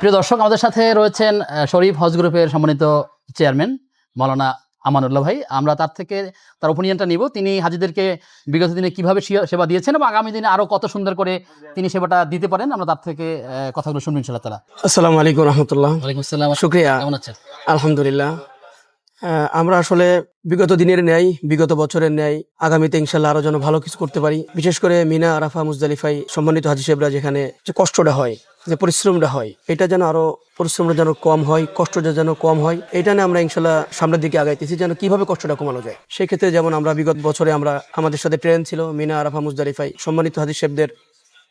প্রিয় দর্শক, আমাদের সাথে রয়েছেন শরীফ হজ গ্রুপের সম্মানিত চেয়ারম্যান মাওলানা আমানুল্লাহ ভাই। আমরা তার থেকে তার ওপিনিয়নটা নিব, তিনি হাজিদেরকে বিগত দিনে কিভাবে সেবা দিয়েছেন এবং আগামী দিনে আরো কত সুন্দর করে তিনি সেবাটা দিতে পারেন। আমরা তার থেকে কথাগুলো শুনবো ইনশাআল্লাহ তাআলা। আসসালামু আলাইকুম রহমতুল্লাহ। ওয়ালাইকুম আসসালাম, শুকরিয়া। কেমন আছেন? আলহামদুলিল্লাহ। আমরা আসলে বিগত দিনের ন্যায়, বিগত বছরের ন্যায় আগামীতে ইনশাল্লাহ আরো যেন ভালো কিছু করতে পারি। বিশেষ করে মিনা, আরাফা, মুজদালিফায় সম্মানিত হাজি সাহেবরা যেখানে যে কষ্টটা হয়, যে পরিশ্রমটা হয়, এটা যেন আরো পরিশ্রমটা যেন কম হয়, কষ্টটা যেন কম হয়, এটা নিয়ে আমরা ইনশাল্লাহ সামনের দিকে আগাইতেছি যেন কিভাবে কষ্টটা কমানো যায়। সেক্ষেত্রে যেমন আমরা বিগত বছরে আমাদের সাথে ট্রেন ছিল মিনা, আরাফা, মুজদালিফায় সম্মানিত হাজি সাহেবদের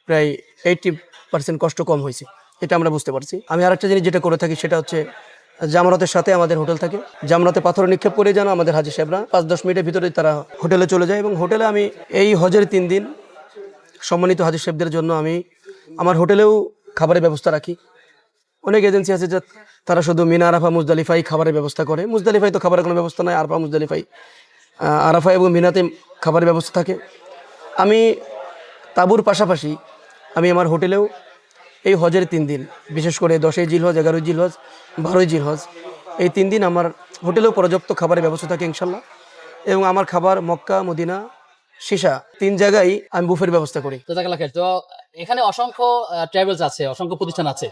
প্রায় 80% কষ্ট কম হয়েছে, এটা আমরা বুঝতে পারছি। আমি আরেকটা জিনিস যেটা করে থাকি সেটা হচ্ছে জামরাতের সাথে আমাদের হোটেল থাকে। জামরাতে পাথর নিক্ষেপ করে যেন আমাদের হাজি সাহেবরা 5-10 মিনিটের ভিতরে তারা হোটেলে চলে যায় এবং হোটেলে আমি এই হজের 3 দিন সম্মানিত হাজি সাহেবদের জন্য আমি আমার হোটেলেও খাবারের ব্যবস্থা রাখি। অনেক এজেন্সি আছে যে তারা শুধু মিনা, আরাফা, মুজদালিফাই খাবারের ব্যবস্থা করে। মুজদালিফাই তো খাবারের কোনো ব্যবস্থা নাই, আরাফা, মুজদালিফাই, আরাফা এবং মিনাতে খাবারের ব্যবস্থা থাকে। আমি তাঁবুর পাশাপাশি আমি আমার হোটেলেও এই হজের 3 দিন, বিশেষ করে 10ই জিলহজ, 11ই জিলহজ, 12ই জিলহজ, এই 3 দিন আমার হোটেলেও পর্যাপ্ত খাবারের ব্যবস্থা থাকে ইনশাল্লাহ। এবং আমার খাবার মক্কা, মদিনা, সিসা 3 জায়গায় আমি বুফের ব্যবস্থা করি। তো এখানে অসংখ্য ট্রাভেলস আছে, অসংখ্য প্রতিষ্ঠান আছে।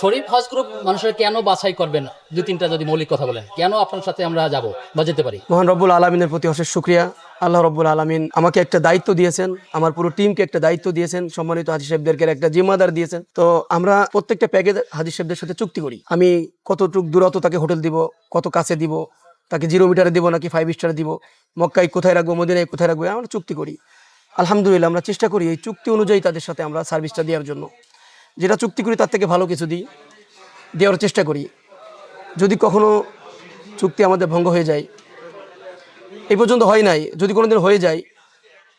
শরীফ হজ গ্রুপ মানুষের কেন বাছাই করবেন? 2-3টা যদি মৌলিক কথা বলেন, কেন আপনার সাথে আমরা যাব বা যেতে পারি? মহান রব্বুল আলমিনের প্রতি অশেষ শুকরিয়া। আল্লাহ রব্বুল আলমিন আমাকে একটা দায়িত্ব দিয়েছেন, আমার পুরো টিমকে একটা দায়িত্ব দিয়েছেন, সম্মানিত হাজি সাহেবদেরকে একটা জিম্মাদার দিয়েছেন। তো আমরা প্রত্যেকটা প্যাকেজ হাজি সাহেবদের সাথে চুক্তি করি। আমি কতটুকু দূরত্ব তাকে হোটেল দিব, কত কাছে দিব, তাকে 0 মিটারে দিব নাকি 5 স্টারে দিব, মক্কায় কোথায় রাখবো, মদিনায় কোথায় রাখবো, আমরা চুক্তি করি। আলহামদুলিল্লাহ আমরা চেষ্টা করি এই চুক্তি অনুযায়ী তাদের সাথে আমরা সার্ভিসটা দেওয়ার জন্য। যেটা চুক্তি করি তার থেকে ভালো কিছু দেওয়ার চেষ্টা করি। যদি কখনো চুক্তি আমাদের ভঙ্গ হয়ে যায়, এই পর্যন্ত হয় নাই, যদি কোনোদিন হয়ে যায়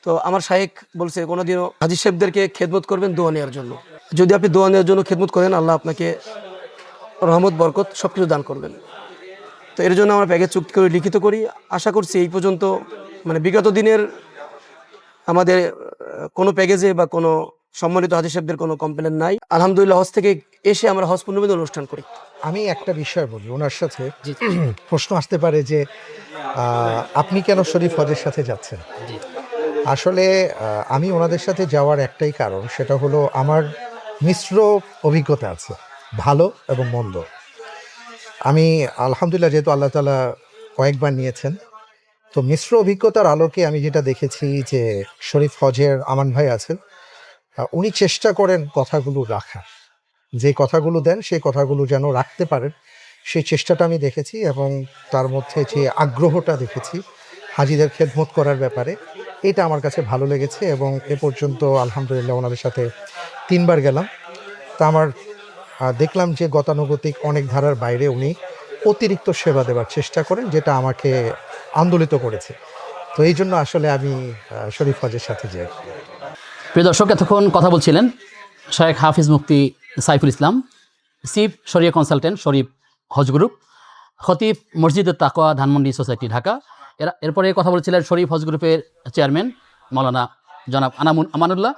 তো আমার শায়েখ বলছে কোনোদিনও হাজি সাহেবদেরকে খেদমত করবেন দোয়া নেওয়ার জন্য। যদি আপনি দোয়া নেওয়ার জন্য খেদমত করেন, আল্লাহ আপনাকে রহমত, বরকত সব কিছু দান করবেন। তো এর জন্য আমরা প্যাকেজ চুক্তি করে লিখিত করি। আশা করছি এই পর্যন্ত মানে বিগত দিনের আমাদের কোনো প্যাকেজে বা কোনো সম্মানিত হাজি সাহেবদের কোনো কমপ্লেন নাই। আলহামদুলিল্লাহ হজ থেকে এসে আমরা হজ পূর্ণবিধি অনুষ্ঠান করি। আমি একটা বিষয় বলি, ওনার সাথে প্রশ্ন আসতে পারে যে আপনি কেন শরীফ হজের সাথে যাচ্ছেন? আসলে আমি ওনাদের সাথে যাওয়ার একটাই কারণ, সেটা হলো আমার মিশ্র অভিজ্ঞতা আছে, ভালো এবং মন্দ। আমি আলহামদুলিল্লাহ যেহেতু আল্লাহ তাআলা কয়েকবার নিয়েছেন, তো মিশ্র অভিজ্ঞতার আলোকে আমি যেটা দেখেছি যে শরীফ হজের আমান ভাই আছেন, উনি চেষ্টা করেন কথাগুলো রাখার, যে কথাগুলো দেন সেই কথাগুলো যেন রাখতে পারেন, সেই চেষ্টাটা আমি দেখেছি এবং তার মধ্যে যে আগ্রহটা দেখেছি হাজিদের খেদমত করার ব্যাপারে, এটা আমার কাছে ভালো লেগেছে। এবং এ পর্যন্ত আলহামদুলিল্লাহ ওনাদের সাথে 3 বার গেলাম। তা আমার দেখলাম যে গতানুগতিক অনেক ধারার বাইরে উনি অতিরিক্ত সেবা দেওয়ার চেষ্টা করেন, যেটা আমাকে আন্দোলিত করেছে। তো এই জন্য আসলে আমি শরীফ হজের সাথে যাই। প্রিয় দর্শক, এতক্ষণ কথা বলছিলেন শায়েখ হাফিজ মুফতি সাইফুল ইসলাম, চিফ শরিয়া কনসালটেন্ট, শরীফ হজ গ্রুপ, খতিব মসজিদের তাকওয়া, ধানমন্ডি সোসাইটি, ঢাকা। এরপরে কথা বলছিলেন শরীফ হজ গ্রুপের চেয়ারম্যান মাওলানা জনাব আমানুল্লাহ।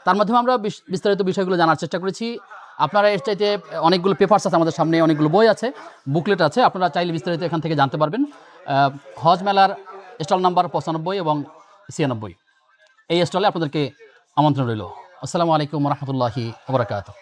তার মাধ্যমে আমরা বিস্তারিত বিষয়গুলো জানার চেষ্টা করেছি। আপনারা এর চাইতে অনেকগুলো পেপারস আছে আমাদের সামনে, অনেকগুলো বই আছে, বুকলেট আছে, আপনারা চাইলে বিস্তারিত এখান থেকে জানতে পারবেন। হজ মেলার স্টল নাম্বার 95 এবং 96, এই স্টলে আপনাদেরকে আমন্ত্রণ রইল। আসসালামু আলাইকুম রহমতুল্লাহি ওয়া বারাকাতুহু।